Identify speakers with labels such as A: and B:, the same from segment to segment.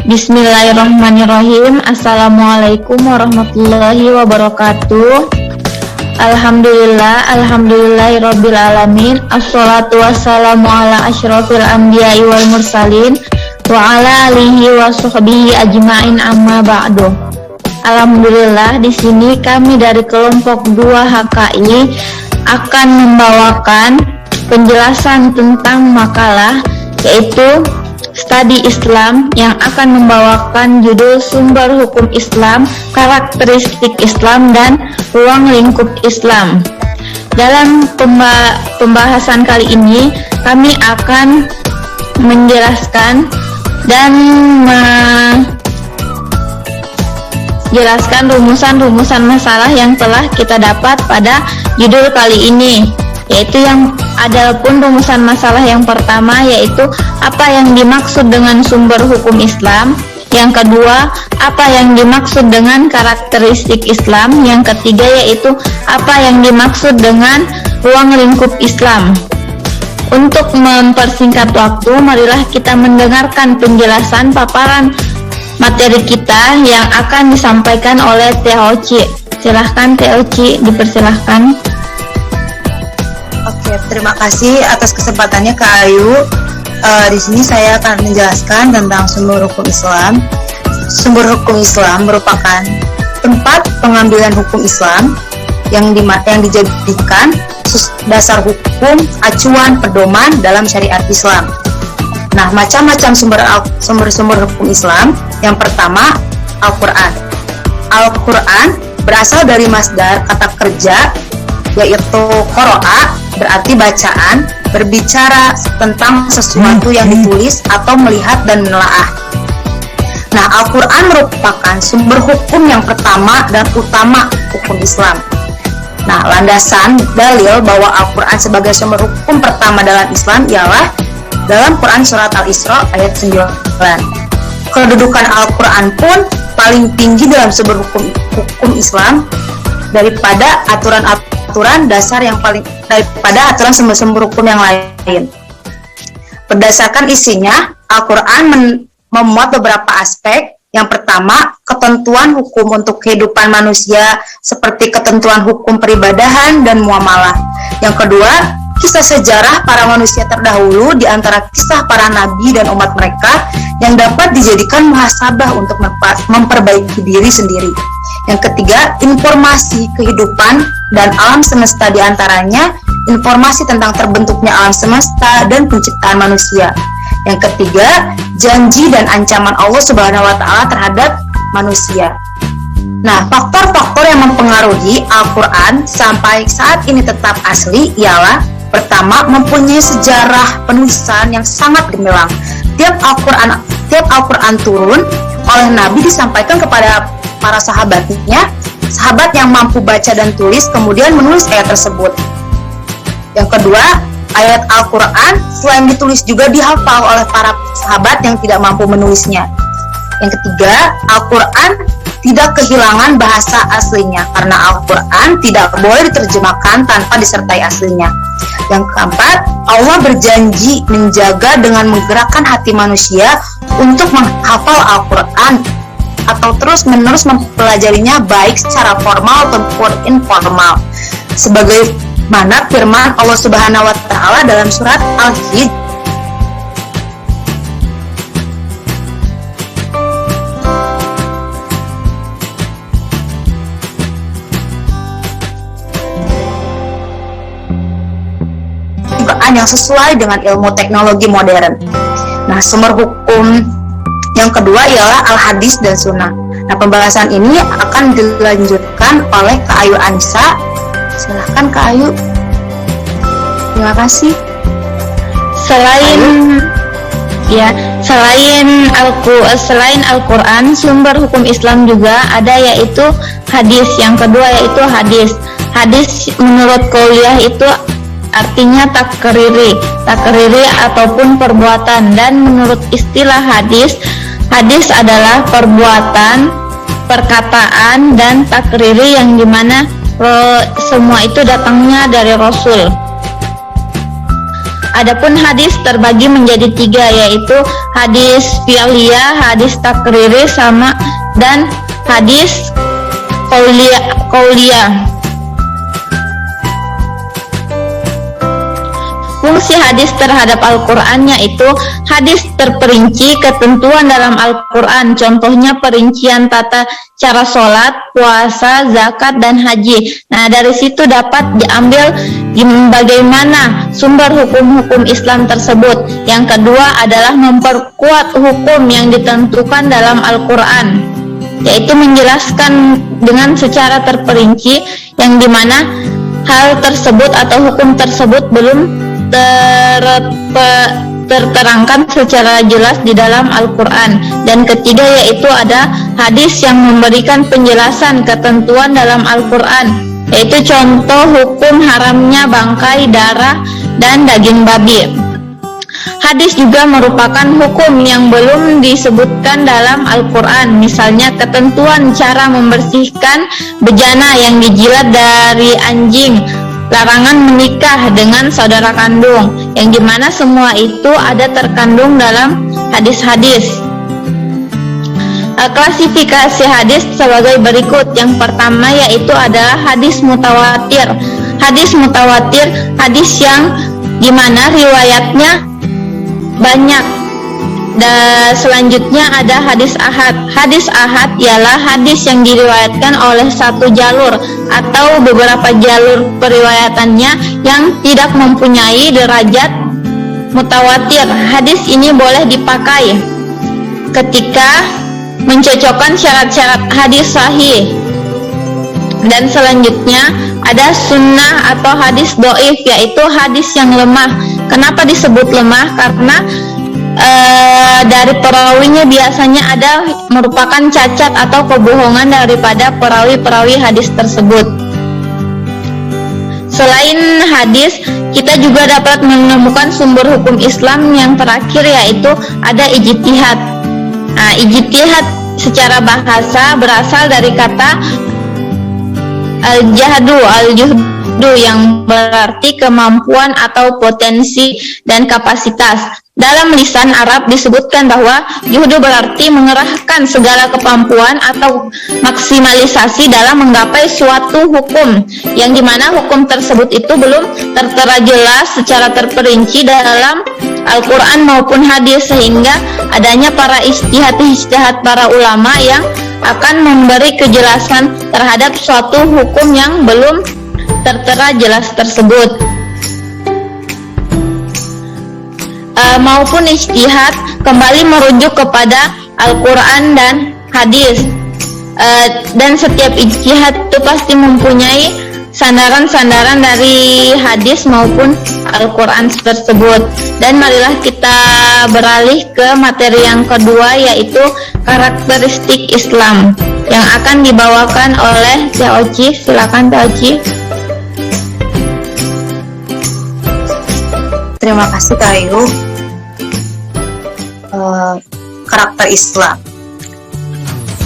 A: Bismillahirrahmanirrahim. Assalamualaikum warahmatullahi wabarakatuh. Alhamdulillahirabbil alamin. Assalatu wassalamu ala asyrofil anbiya'i wal mursalin wa ala alihi wa sahbihi ajmain, amma ba'du. Alhamdulillah, di sini kami dari kelompok 2 HKI akan membawakan penjelasan tentang makalah yaitu Studi Islam yang akan membawakan judul Sumber Hukum Islam, Karakteristik Islam, dan Ruang Lingkup Islam. Dalam pembahasan kali ini, kami akan menjelaskan dan menjelaskan rumusan-rumusan masalah yang telah kita dapat pada judul kali ini, yaitu yang ada pun rumusan masalah yang pertama yaitu apa yang dimaksud dengan sumber hukum Islam, yang kedua apa yang dimaksud dengan karakteristik Islam, yang ketiga yaitu apa yang dimaksud dengan ruang lingkup Islam. Untuk mempersingkat waktu, marilah kita mendengarkan penjelasan paparan materi kita yang akan disampaikan oleh Teh Oci. Silahkan Teh Oci, dipersilahkan.
B: Oke, terima kasih atas kesempatannya Kak Ayu. Di sini saya akan menjelaskan tentang sumber hukum Islam. Sumber hukum Islam merupakan tempat pengambilan hukum Islam yang dijadikan dasar hukum, acuan, pedoman dalam syariat Islam. Nah, macam-macam sumber hukum Islam. Yang pertama, Al-Quran. Al-Quran berasal dari masdar kata kerja, yaitu qara'a, berarti bacaan, berbicara tentang sesuatu yang ditulis atau melihat dan menelaah. Nah, Al-Quran merupakan sumber hukum yang pertama dan utama hukum Islam. Nah, landasan dalil bahwa Al-Quran sebagai sumber hukum pertama dalam Islam ialah dalam Quran Surat Al-Isra ayat 9. Kedudukan Al-Quran pun paling tinggi dalam sumber hukum Islam daripada aturan dasar yang daripada aturan sumber-sumber hukum yang lain. Berdasarkan isinya, Al-Quran memuat beberapa aspek. Yang pertama, ketentuan hukum untuk kehidupan manusia seperti ketentuan hukum peribadahan dan muamalah. Yang kedua, kisah sejarah para manusia terdahulu di antara kisah para nabi dan umat mereka yang dapat dijadikan muhasabah untuk memperbaiki diri sendiri. Yang ketiga, informasi kehidupan dan alam semesta, di antaranya informasi tentang terbentuknya alam semesta dan penciptaan manusia. Yang ketiga, janji dan ancaman Allah Subhanahu wa Ta'ala terhadap manusia. Nah, faktor-faktor yang mempengaruhi Al-Quran sampai saat ini tetap asli ialah pertama, mempunyai sejarah penulisan yang sangat gemilang. Tiap Al-Quran turun oleh Nabi disampaikan kepada para sahabatnya, sahabat yang mampu baca dan tulis kemudian menulis ayat tersebut. Yang kedua, ayat Al-Quran selain ditulis juga dihafal oleh para sahabat yang tidak mampu menulisnya. Yang ketiga, Al-Quran tidak kehilangan bahasa aslinya karena Al-Quran tidak boleh diterjemahkan tanpa disertai aslinya. Yang keempat, Allah berjanji menjaga dengan menggerakkan hati manusia untuk menghafal Al-Quran atau terus-menerus mempelajarinya baik secara formal ataupun informal. Sebagaimana firman Allah Subhanahu wa Ta'ala dalam surat Al-Hijr yang sesuai dengan ilmu teknologi modern. Nah, sumber hukum yang kedua ialah Al-Hadis dan Sunnah. Nah, pembahasan ini akan dilanjutkan oleh Kak Ayu Anissa. Silahkan Kak Ayu. Terima kasih.
A: Selain Al-Quran, sumber hukum Islam juga ada yaitu hadis. Yang kedua yaitu hadis. Hadis menurut Qauliyah itu artinya takriri ataupun perbuatan, dan menurut istilah hadis adalah perbuatan, perkataan, dan takriri yang dimana semua itu datangnya dari Rasul. Adapun hadis terbagi menjadi 3, yaitu hadis fi'liyah, hadis takriri, dan hadis qauliyah. Fungsi hadis terhadap Al-Quran yaitu hadis terperinci ketentuan dalam Al-Quran, contohnya perincian tata cara sholat, puasa, zakat, dan haji. Nah, dari situ dapat diambil bagaimana sumber hukum-hukum Islam tersebut. Yang kedua adalah memperkuat hukum yang ditentukan dalam Al-Quran, yaitu menjelaskan dengan secara terperinci yang dimana hal tersebut atau hukum tersebut belum terterangkan secara jelas di dalam Al-Quran. Dan ketiga yaitu ada hadis yang memberikan penjelasan ketentuan dalam Al-Quran, yaitu contoh hukum haramnya bangkai, darah, dan daging babi. Hadis juga merupakan hukum yang belum disebutkan dalam Al-Quran, misalnya ketentuan cara membersihkan bejana yang dijilat dari anjing, larangan menikah dengan saudara kandung, yang dimana semua itu ada terkandung dalam hadis-hadis. Klasifikasi hadis sebagai berikut. Yang pertama yaitu adalah hadis mutawatir. Hadis mutawatir hadis yang dimana riwayatnya banyak. Dan selanjutnya ada hadis ahad. Hadis ahad ialah hadis yang diriwayatkan oleh satu jalur atau beberapa jalur periwayatannya yang tidak mempunyai derajat mutawatir. Hadis ini boleh dipakai ketika mencocokkan syarat-syarat hadis sahih. Dan selanjutnya ada sunnah atau hadis do'if, yaitu hadis yang lemah. Kenapa disebut lemah? Karena dari perawinya biasanya ada merupakan cacat atau kebohongan daripada perawi-perawi hadis tersebut. Selain hadis, kita juga dapat menemukan sumber hukum Islam yang terakhir, yaitu ada ijtihad. Nah, ijtihad secara bahasa berasal dari kata al-juhdu yang berarti kemampuan atau potensi dan kapasitas. Dalam lisan Arab disebutkan bahwa juhdu berarti mengerahkan segala kemampuan atau maksimalisasi dalam menggapai suatu hukum, yang dimana hukum tersebut itu belum tertera jelas secara terperinci dalam Al-Quran maupun hadis, sehingga adanya para ijtihad para ulama yang akan memberi kejelasan terhadap suatu hukum yang belum tertera jelas tersebut. Maupun ijtihad kembali merujuk kepada Al-Quran dan hadis, dan setiap ijtihad itu pasti mempunyai sandaran-sandaran dari hadis maupun Al-Quran tersebut. Dan marilah kita beralih ke materi yang kedua, yaitu karakteristik Islam, yang akan dibawakan oleh Teh Oci. Silakan Teh Oci.
B: Terima kasih Kak Ayu. Karakter Islam.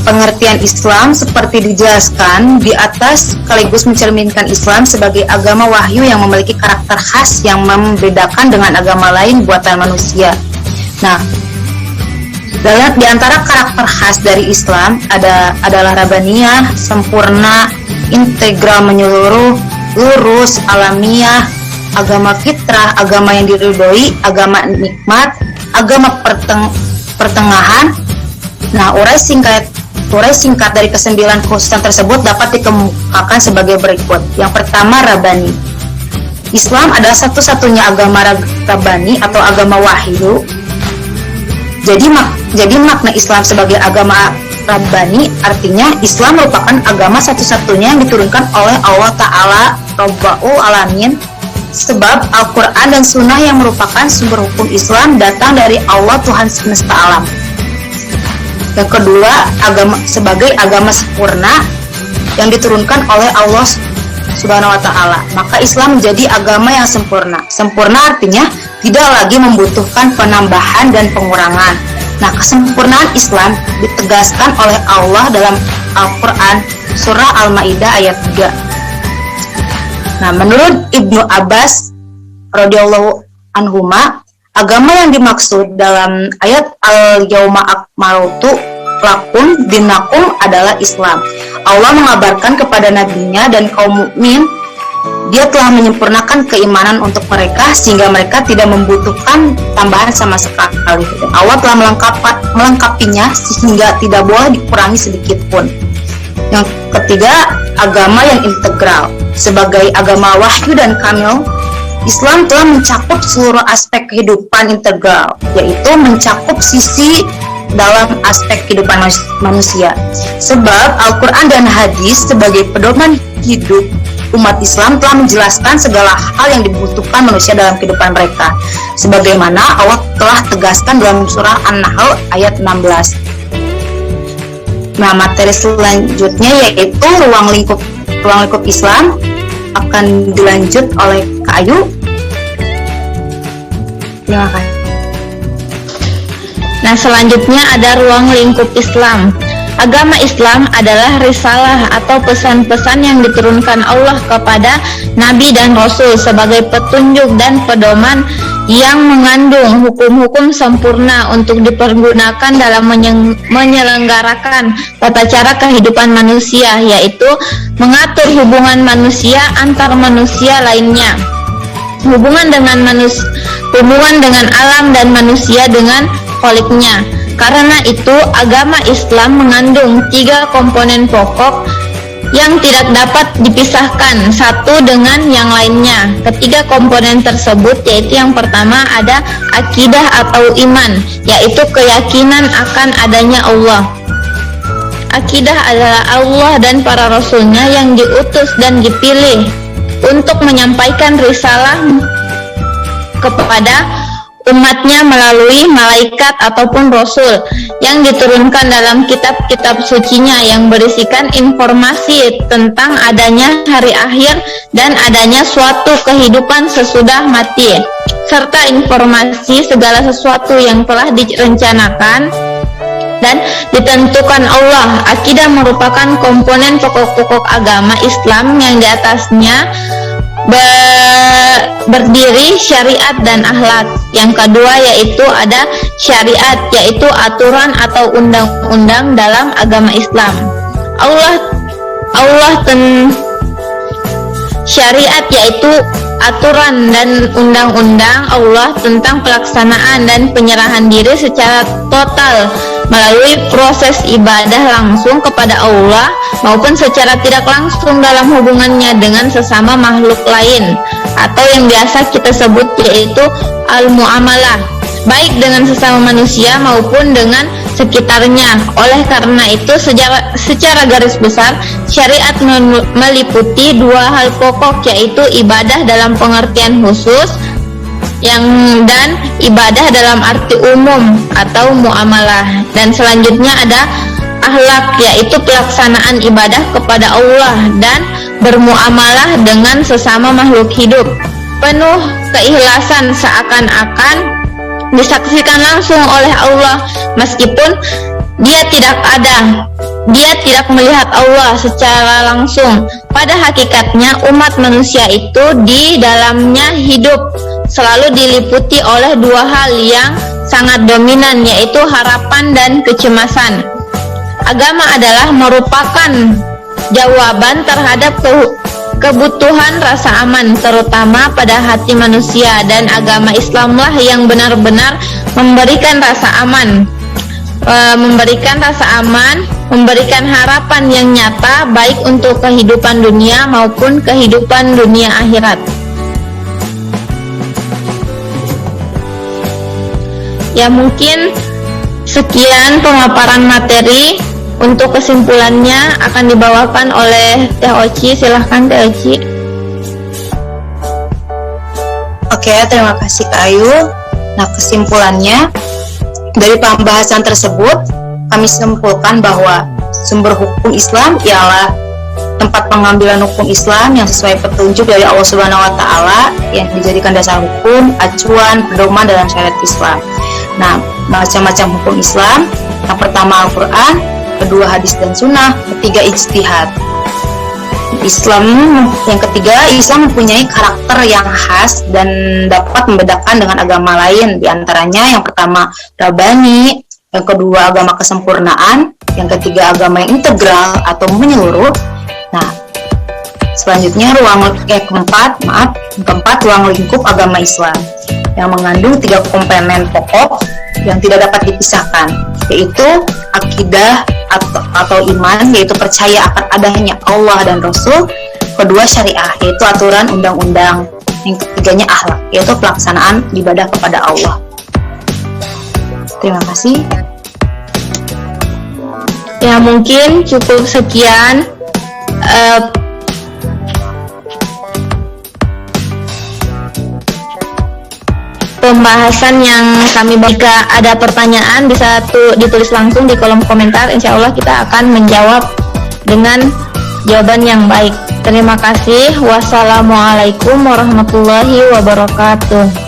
B: Pengertian Islam seperti dijelaskan di atas sekaligus mencerminkan Islam sebagai agama wahyu yang memiliki karakter khas yang membedakan dengan agama lain buatan manusia. Nah, di antara karakter khas dari Islam adalah Rabbaniyah, sempurna, integral, menyeluruh, lurus, alamiah, agama fitrah, agama yang diridhoi, agama nikmat, agama pertengahan. Nah, urai singkat dari kesembilan khususan tersebut dapat dikemukakan sebagai berikut. Yang pertama, Rabbani. Islam adalah satu-satunya agama Rabbani atau agama wahyu. Jadi makna Islam sebagai agama Rabbani artinya Islam merupakan agama satu-satunya yang diturunkan oleh Allah Ta'ala Rabbul Alamin, sebab Al-Quran dan Sunnah yang merupakan sumber hukum Islam datang dari Allah Tuhan semesta alam. Yang kedua, sebagai agama sempurna yang diturunkan oleh Allah Subhanahu wa Ta'ala, maka Islam menjadi agama yang sempurna. Sempurna artinya tidak lagi membutuhkan penambahan dan pengurangan. Nah, kesempurnaan Islam ditegaskan oleh Allah dalam Al-Quran surah Al-Maidah ayat 3. Nah, menurut Ibnu Abbas radhiyallahu anhuma, agama yang dimaksud dalam ayat al-yauma akmaltu lakum dinakum adalah Islam. Allah mengabarkan kepada nabinya dan kaum mukmin, Dia telah menyempurnakan keimanan untuk mereka sehingga mereka tidak membutuhkan tambahan sama sekali. Dan Allah telah melengkapinya sehingga tidak boleh dikurangi sedikit pun. Yang ketiga, agama yang integral. Sebagai agama wahyu dan kamil, Islam telah mencakup seluruh aspek kehidupan integral, yaitu mencakup sisi dalam aspek kehidupan manusia. Sebab Al-Quran dan Hadis sebagai pedoman hidup umat Islam telah menjelaskan segala hal yang dibutuhkan manusia dalam kehidupan mereka, sebagaimana Allah telah tegaskan dalam surah An-Nahl ayat 16. Nah, materi selanjutnya yaitu ruang lingkup Islam akan dilanjut oleh Kak Ayu. Terima kasih.
A: Nah, selanjutnya ada ruang lingkup Islam. Agama Islam adalah risalah atau pesan-pesan yang diturunkan Allah kepada Nabi dan Rasul sebagai petunjuk dan pedoman yang mengandung hukum-hukum sempurna untuk dipergunakan dalam menyelenggarakan tata cara kehidupan manusia, yaitu mengatur hubungan manusia antar manusia lainnya, hubungan dengan alam dan manusia dengan kholiknya. Karena itu, agama Islam mengandung 3 komponen pokok yang tidak dapat dipisahkan satu dengan yang lainnya. Ketiga komponen tersebut yaitu yang pertama ada akidah atau iman, yaitu keyakinan akan adanya Allah. Akidah adalah Allah dan para rasulnya yang diutus dan dipilih untuk menyampaikan risalah kepada umatnya melalui malaikat ataupun rasul yang diturunkan dalam kitab-kitab sucinya yang berisikan informasi tentang adanya hari akhir dan adanya suatu kehidupan sesudah mati, serta informasi segala sesuatu yang telah direncanakan dan ditentukan Allah. Akidah merupakan komponen pokok-pokok agama Islam yang di atasnya berdiri syariat dan akhlak. Yang kedua yaitu ada syariat, yaitu aturan atau undang-undang dalam agama Islam. Syariat yaitu aturan dan undang-undang Allah tentang pelaksanaan dan penyerahan diri secara total melalui proses ibadah langsung kepada Allah maupun secara tidak langsung dalam hubungannya dengan sesama makhluk lain, atau yang biasa kita sebut yaitu al-muamalah, baik dengan sesama manusia maupun dengan sekitarnya. Oleh karena itu, secara garis besar syariat meliputi 2 hal pokok, yaitu ibadah dalam pengertian khusus dan ibadah dalam arti umum atau muamalah. Dan selanjutnya ada akhlak, yaitu pelaksanaan ibadah kepada Allah dan bermuamalah dengan sesama makhluk hidup. Penuh keikhlasan seakan-akan disaksikan langsung oleh Allah meskipun dia tidak melihat Allah secara langsung. Pada hakikatnya umat manusia itu di dalamnya hidup selalu diliputi oleh 2 hal yang sangat dominan, yaitu harapan dan kecemasan. Agama adalah merupakan jawaban terhadap kebutuhan rasa aman, terutama pada hati manusia, dan agama Islamlah yang benar-benar memberikan rasa aman, memberikan harapan yang nyata baik untuk kehidupan dunia maupun kehidupan dunia akhirat. Ya, mungkin sekian pemaparan materi. Untuk kesimpulannya akan dibawakan oleh Teh Oci. Silahkan Teh Oci.
B: Oke, terima kasih Kak Ayu. Nah, kesimpulannya dari pembahasan tersebut kami simpulkan bahwa sumber hukum Islam ialah tempat pengambilan hukum Islam yang sesuai petunjuk dari Allah Subhanahu wa taala yang dijadikan dasar hukum, acuan, pedoman dalam syariat Islam. Nah, macam-macam hukum Islam. Yang pertama Al-Quran, kedua hadis dan sunnah, ketiga ijtihad. Islam yang ketiga, Islam mempunyai karakter yang khas dan dapat membedakan dengan agama lain. Di antaranya yang pertama Rabbani, yang kedua agama kesempurnaan, yang ketiga agama yang integral atau menyeluruh. Nah, selanjutnya keempat ruang lingkup agama Islam yang mengandung 3 komponen pokok yang tidak dapat dipisahkan, yaitu akidah atau iman, yaitu percaya akan adanya Allah dan Rasul. Kedua, syariah, yaitu aturan undang-undang. Yang ketiganya akhlak, yaitu pelaksanaan ibadah kepada Allah. Terima kasih.
A: Ya, mungkin cukup sekian pembahasan yang kami. Jika ada pertanyaan bisa ditulis langsung di kolom komentar. Insya Allah kita akan menjawab dengan jawaban yang baik. Terima kasih. Wassalamualaikum warahmatullahi wabarakatuh.